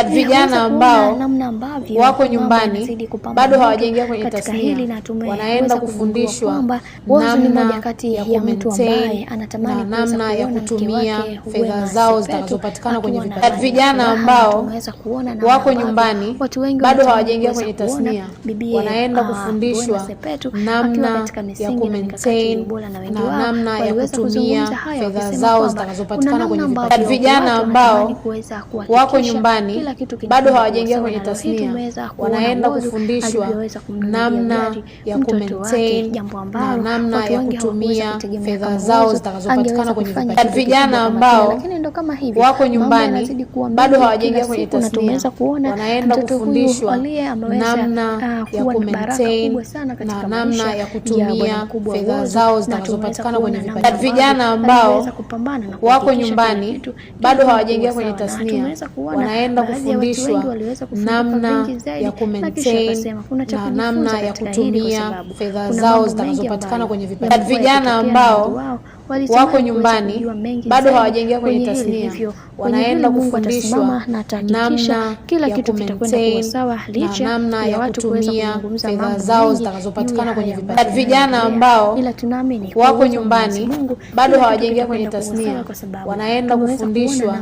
Vijana ambao wako nyumbani bado hawajaingia kwenye tasnia wanaenda kufundishwa namna ya kumaintain na namna ya kutumia fedha zao zitakazopatikana kwenye vipaji. Vijana ambao wako nyumbani bado hawajaingia kwenye tasnia wanaenda kufundishwa namna ya kumaintain na namna ya kutumia fedha zao zitakazopatikana kwenye vipaji. Vijana ambao wako nyumbani bado hawajaingia kwenye tasnia wanaenda kufundishwa namna ya kumaintain na namna ya kutumia fedha zao zitakazopatikana kwenye vipaji. Vijana ambao wako nyumbani bado hawajaingia kwenye tasnia wanaenda kufundishwa namna ya kumaintain na namna ya kutumia fedha zao zitakazopatikana kwenye vipaji. Vijana ambao wako nyumbani bado hawajaingia kwenye tasnia wanaenda kufundishwa namna ya kumaintain na namna ya kutumia fedha zao zitakazopatikana kwenye vipaji. Vijana ambao wako nyumbani bado hawajaingia kwenye tasnia wanaenda kufundishwa namna ya kumaintain na namna ya kutumia fedha zao zitakazopatikana kwenye vipaji. Vijana ambao wako nyumbani bado hawajaingia kwenye tasnia wanaenda kufundishwa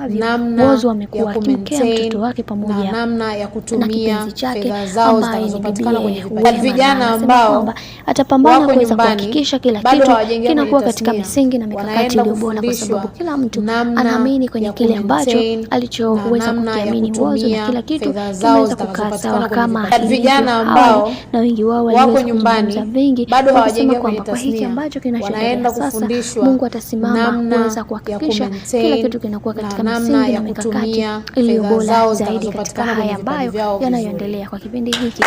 namna ya kumaintain na namna ya kutumia fedha zao zitakazopatikana kwenye vipaji. Vijana ambao atapambana kuweza kuhakikisha kila kitu kinakuwa katika misingi na mikakati iliyo bora, kwa sababu kila mtu anaamini kwenye kile ambacho alichoweza kukiamini wazo, na kila kitu kinaweza kukaa sawa kama vijana ambao na wengi wao wako nyumbani bado hawajaingia kwenye kwa hiki tasnia ambacho kinachoendelea sasa, Mungu atasimama kuweza kuhakikisha kila kitu kinakuwa katika misingi na mikakati iliyo bora zaidi katika haya ambayo yanayoendelea kwa kipindi hiki.